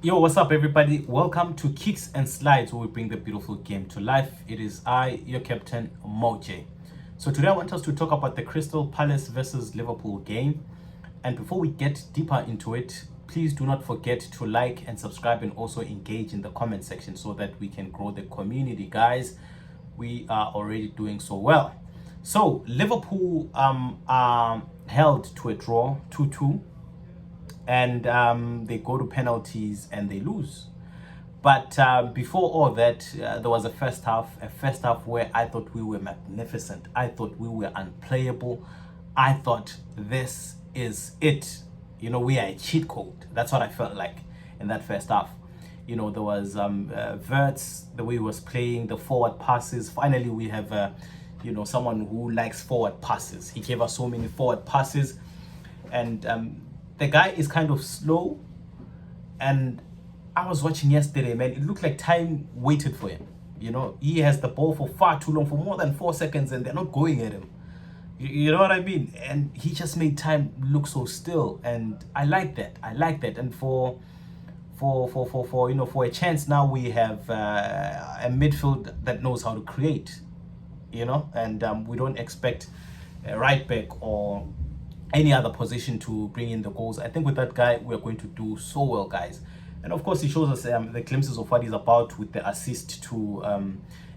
Yo, what's up, everybody? Welcome to Kicks and Slides, where we bring the beautiful game to life. It is I, your captain, Moje. So today I want us to talk about the Crystal Palace versus Liverpool game. And before we get deeper into it, please do not forget to like and subscribe and also engage in the comment section so that we can grow the community, guys. We are already doing so well. So Liverpool are held to a draw 2-2, and they go to penalties and they lose. But before all that, there was a first half where I thought we were magnificent. I thought we were unplayable. I thought this is it. We are a cheat code. That's what I felt like in that first half. There was Verts, the way he was playing, the forward passes. Finally, we have, someone who likes forward passes. He gave us so many forward passes. And the guy is kind of slow. And I was watching yesterday, man. It looked like time waited for him. He has the ball for far too long, for more than 4 seconds, and they're not going at him. You know what I mean? And he just made time look so still, and I like that. And for a chance now, we have a midfield that knows how to create. And we don't expect a right back or any other position to bring in the goals. I think with that guy, we're going to do so well, guys. And of course, he shows us the glimpses of what he's about with the assist to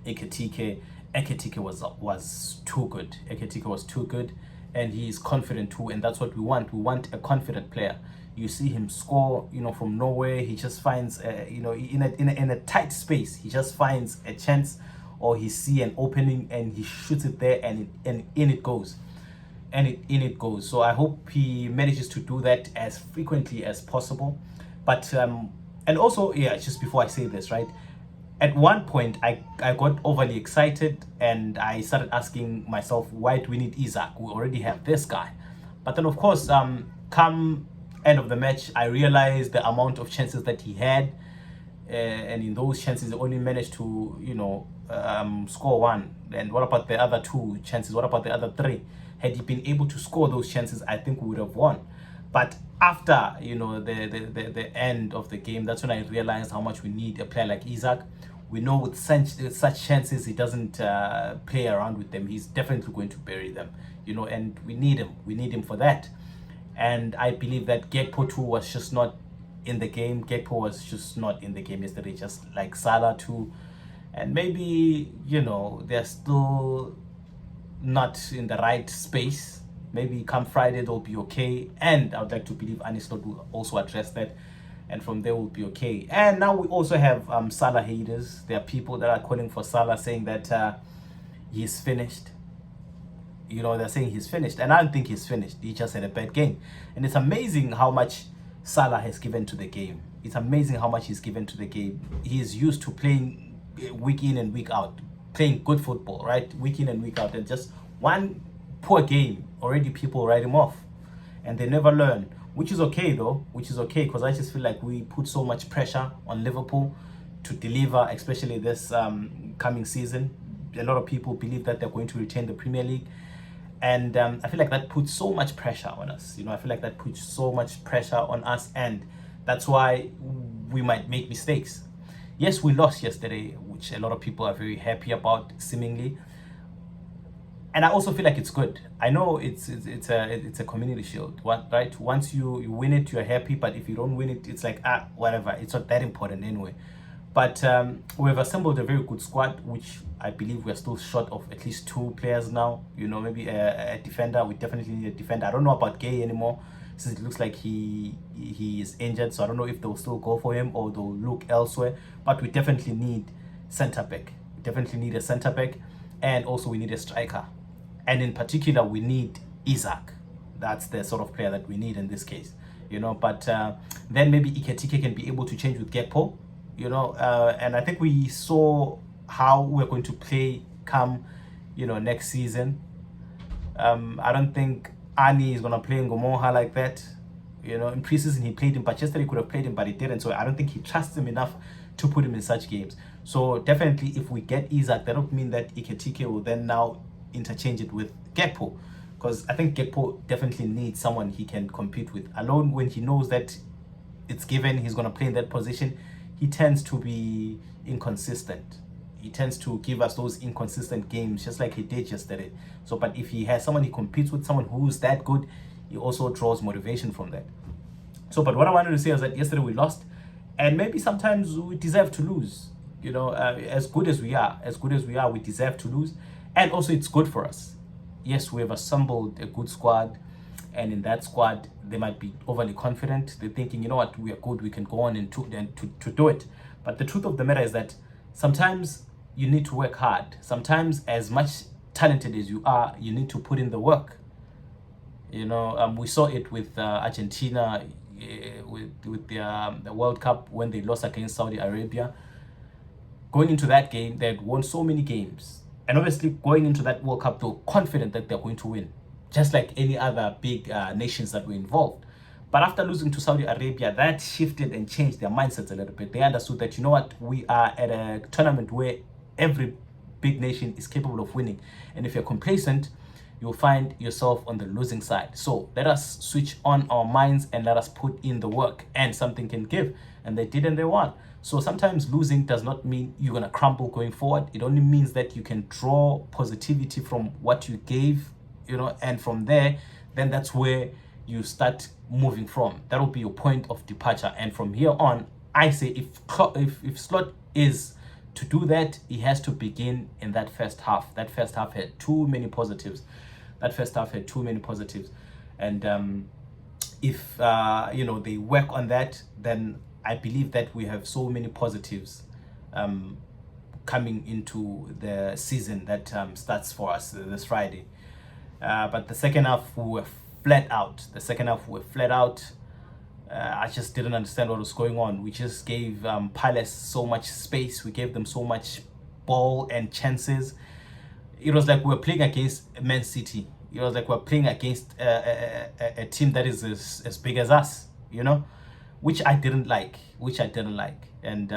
Ekitike. Ekitike was too good. Ekitike was too good, and he is confident too, and that's what we want. We want a confident player. You see him score, from nowhere. He just finds, in a tight space, he just finds a chance, or he see an opening and he shoots it there, and in it goes. In it goes. So I hope he manages to do that as frequently as possible. But and also, just before I say this, right, at one point I got overly excited and I started asking myself, why do we need Isaac? We already have this guy. But then, of course, come end of the match, I realized the amount of chances that he had, and in those chances he only managed to score one. And what about the other two chances? What about the other three? Had he been able to score those chances, I think we would have won. But after the end of the game, that's when I realized how much we need a player like Isaac. We know with such chances, he doesn't play around with them. He's definitely going to bury them, and we need him. We need him for that. And I believe that Gakpo too was just not in the game. Gakpo was just not in the game yesterday, just like Salah too. And maybe, they're still not in the right space. Maybe come Friday they'll be okay, and I would like to believe Anislot will also address that, and from there we'll be okay. And now we also have Salah haters. There are people that are calling for Salah, saying that he's finished. They're saying he's finished, and I don't think he's finished. He just had a bad game, and it's amazing how much Salah has given to the game. It's amazing how much he's given to the game. He is used to playing week in and week out, playing good football, right? Week in and week out, and just one poor game, already people write him off, and they never learn, which is okay though, because I just feel like we put so much pressure on Liverpool to deliver, especially this coming season. A lot of people believe that they're going to retain the Premier League, and I feel like that puts so much pressure on us. I feel like that puts so much pressure on us, and that's why we might make mistakes. Yes, we lost yesterday, which a lot of people are very happy about, seemingly. And I also feel like it's good. I know it's a community shield, right? Once you win it, you're happy. But if you don't win it, it's like, whatever. It's not that important anyway. But we've assembled a very good squad, which I believe we're still short of at least 2 players now. Maybe a defender. We definitely need a defender. I don't know about Gay anymore, since it looks like he is injured. So I don't know if they'll still go for him or they'll look elsewhere. But we definitely need centre back. We definitely need a centre back, and also we need a striker. And in particular, we need Isaac. That's the sort of player that we need in this case, But then maybe Ekitike can be able to change with Gakpo, And I think we saw how we're going to play come, next season. I don't think Ani is going to play Ngomoha like that. In preseason he played him, but yesterday he could have played him, but he didn't. So I don't think he trusts him enough to put him in such games. So definitely, if we get Isaac, that don't mean that Ekitike will then now interchange it with Gakpo, because I think Gakpo definitely needs someone he can compete with alone, when he knows that it's given he's going to play in that position, he tends to be inconsistent. He tends to give us those inconsistent games, just like he did yesterday. So, but if he has someone he competes with, someone who's that good, he also draws motivation from that. So, but what I wanted to say is that yesterday we lost, and maybe sometimes we deserve to lose. As good as we are, we deserve to lose, and also it's good for us. Yes, we have assembled a good squad, and in that squad they might be overly confident. They're thinking, you know what, we are good, we can go on and to do it. But the truth of the matter is that sometimes you need to work hard. Sometimes, as much talented as you are, you need to put in the work. We saw it with Argentina, with the World Cup when they lost against Saudi Arabia. Going into that game, they had won so many games. And obviously, going into that World Cup, they were confident that they're going to win, just like any other big nations that were involved. But after losing to Saudi Arabia, that shifted and changed their mindsets a little bit. They understood that, you know what, we are at a tournament where every big nation is capable of winning. And if you're complacent, you'll find yourself on the losing side. So let us switch on our minds and let us put in the work, and something can give. And they did, and they won. So sometimes losing does not mean you're going to crumble going forward. It only means that you can draw positivity from what you gave, and from there, then that's where you start moving from. That will be your point of departure. And from here on, I say if Slot is to do that, he has to begin in that first half. That first half had too many positives. And if they work on that, then I believe that we have so many positives coming into the season that starts for us this Friday. But the second half we were flat out. I just didn't understand what was going on. We just gave Palace so much space. We gave them so much ball and chances. It was like we were playing against Man City. It was like we're playing against a team that is as big as us, which I didn't like. And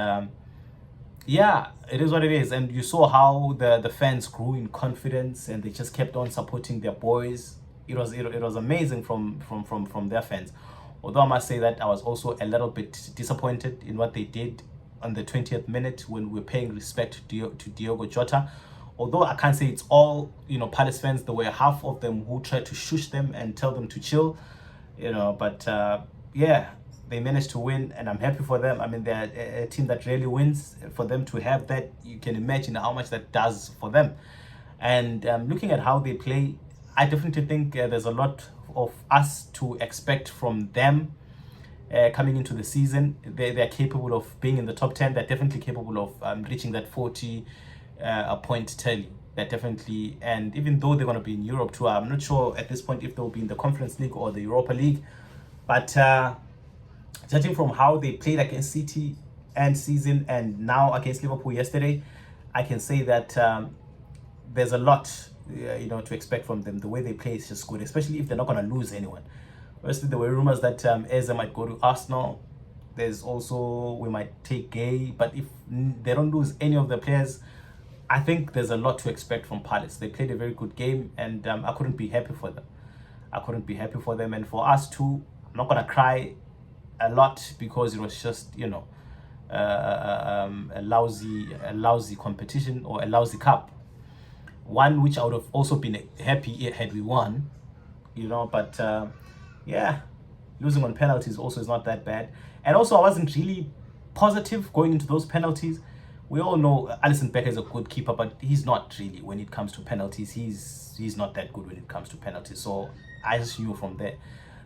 it is what it is. And you saw how the fans grew in confidence, and they just kept on supporting their boys. It was amazing from their fans. Although I must say that I was also a little bit disappointed in what they did on the 20th minute when we were paying respect to Diogo Jota. Although I can't say it's all, Palace fans. There were half of them who tried to shush them and tell them to chill, but they managed to win, and I'm happy for them. I mean, they're a team that really wins. For them to have that, you can imagine how much that does for them. And looking at how they play, I definitely think there's a lot of us to expect from them coming into the season. They're capable of being in the top 10. They're definitely capable of reaching that 40 point tally. They're definitely, and even though they're going to be in Europe too, I'm not sure at this point if they'll be in the Conference League or the Europa League. But judging from how they played against City and season, and now against Liverpool yesterday, I can say that there's a lot to expect from them. The way they play is just good, especially if they're not going to lose anyone. Obviously, there were rumors that Eze might go to Arsenal. There's also, we might take Gay, but if they don't lose any of the players, I think there's a lot to expect from Palace. They played a very good game, and I couldn't be happy for them. And for us too, I'm not going to cry a lot because it was just, a lousy competition, or a lousy cup. One which I would have also been happy had we won, but losing on penalties also is not that bad. And also, I wasn't really positive going into those penalties. We all know Alisson Becker is a good keeper, but he's not really when it comes to penalties. He's not that good when it comes to penalties. So I just knew from there.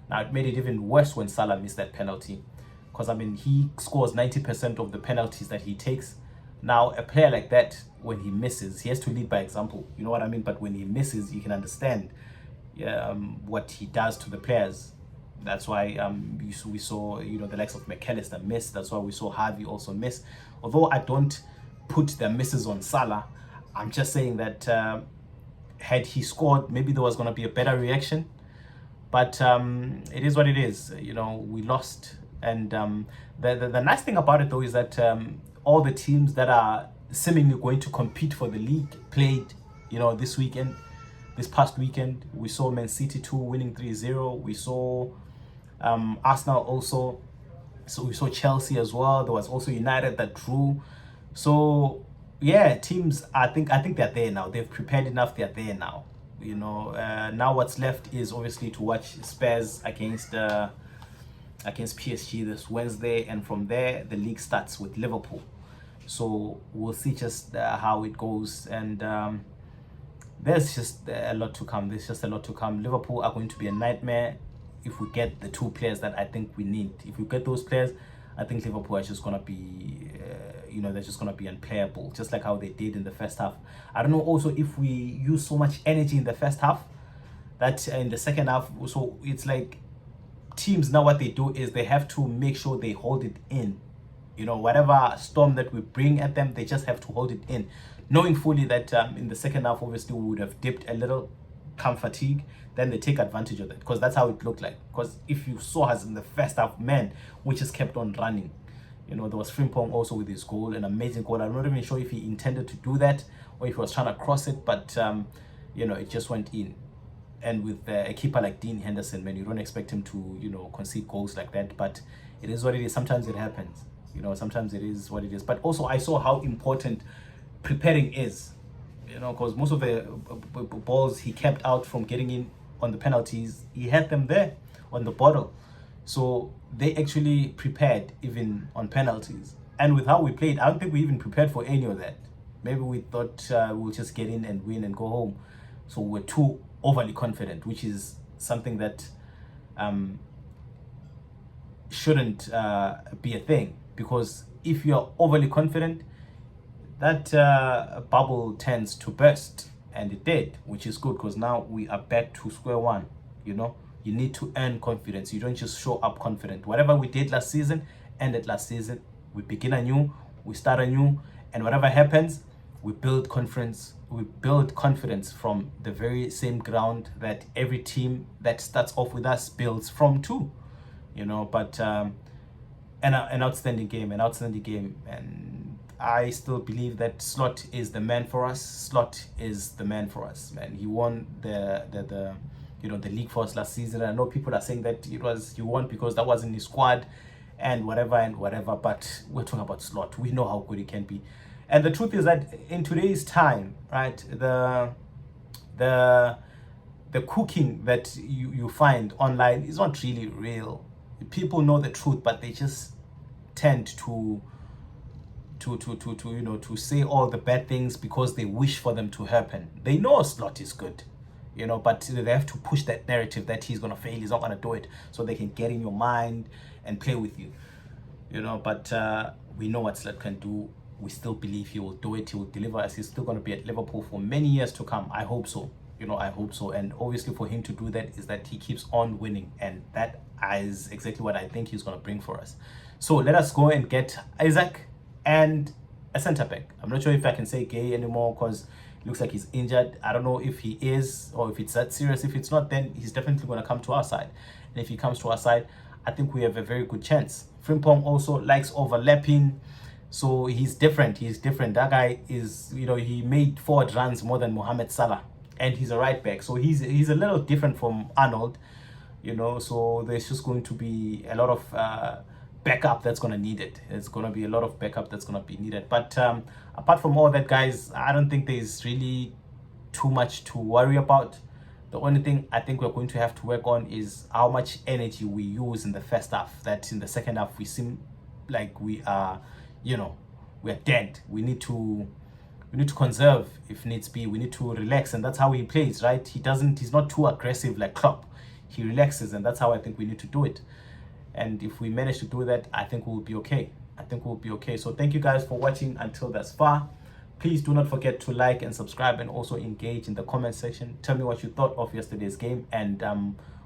Now, it made it even worse when Salah missed that penalty, because he scores 90% of the penalties that he takes. Now, a player like that, when he misses, he has to lead by example. You know what I mean? But when he misses, you can understand what he does to the players. That's why we saw, the likes of McAllister miss. That's why we saw Harvey also miss. Although I don't put their misses on Salah, I'm just saying that had he scored, maybe there was going to be a better reaction. But it is what it is. We lost. And the nice thing about it, though, is that all the teams that are seemingly going to compete for the league played, this past weekend. We saw Man City 2 winning 3-0. We saw Arsenal also So we saw Chelsea as well. There was also United that drew. So yeah, teams. I think they're there now. They've prepared enough. They're there now. Now what's left is obviously to watch Spurs against PSG this Wednesday, and from there the league starts with Liverpool. So we'll see just how it goes, and there's just a lot to come. There's just a lot to come. Liverpool are going to be a nightmare if we get the two players that I think we need. If we get those players, I think Liverpool are just gonna be, they're just gonna be unplayable, just like how they did in the first half. I don't know. Also, if we use so much energy in the first half, that in the second half, so it's like teams now what they do is they have to make sure they hold it in. Whatever storm that we bring at them, they just have to hold it in, knowing fully that in the second half, obviously, we would have dipped a little, come fatigue, then they take advantage of it, because that's how it looked like. Because if you saw us in the first half, man, we just kept on running. There was Frimpong also with his goal, an amazing goal. I'm not even sure if he intended to do that or if he was trying to cross it, but it just went in. And with a keeper like Dean Henderson, man, you don't expect him to concede goals like that, but it is what it is. Sometimes it happens. Sometimes it is what it is. But also I saw how important preparing is, because most of the balls he kept out from getting in on the penalties, he had them there on the bottle. So they actually prepared even on penalties. And with how we played, I don't think we even prepared for any of that. Maybe we thought we'll just get in and win and go home. So we're too overly confident, which is something that shouldn't be a thing. Because if you're overly confident, that bubble tends to burst, and it did, which is good, because now we are back to square one. You need to earn confidence. You don't just show up confident. Whatever we did last season ended last season. We begin anew, we start anew, and whatever happens, we build confidence from the very same ground that every team that starts off with us builds from too. But an outstanding game, and I still believe that Slot is the man for us. Man. He won the league for us last season. I know people are saying that he won because that wasn't his squad and whatever, but we're talking about Slot. We know how good he can be. And the truth is that in today's time, right, the cooking that you find online is not really real. People know the truth, but they just tend to say all the bad things because they wish for them to happen. They know Slot is good, but they have to push that narrative that he's gonna fail, he's not gonna do it, so they can get in your mind and play with you. But we know what Slot can do. We still believe he will do it. He will deliver us. He's still gonna be at Liverpool for many years to come. I hope so. I hope so. And obviously for him to do that is that he keeps on winning, and that is exactly what I think he's gonna bring for us. So let us go and get Isaac and a centre back. I'm not sure if I can say Gay anymore because it looks like he's injured. I don't know if he is or if it's that serious. If it's not, then he's definitely going to come to our side. And if he comes to our side, I think we have a very good chance. Frimpong also likes overlapping, so he's different. That guy is, he made forward runs more than Mohamed Salah, and he's a right back. So he's a little different from Arnold, so there's just going to be a lot of backup that's going to need it. It's going to be a lot of backup that's going to be needed. But apart from all that, guys, I don't think there's really too much to worry about. The only thing I think we're going to have to work on is how much energy we use in the first half. That in the second half we seem like we are, we're dead. We need to conserve if needs be. We need to relax, and that's how he plays, right? He's not too aggressive like Klopp. He relaxes, and that's how I think we need to do it. And if we manage to do that, I think we'll be okay. So thank you guys for watching until thus far. Please do not forget to like and subscribe, and also engage in the comment section. Tell me what you thought of yesterday's game, and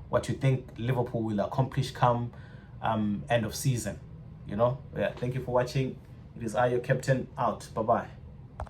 what you think Liverpool will accomplish come end of season. Thank you for watching. It is I, your captain, out. Bye-bye.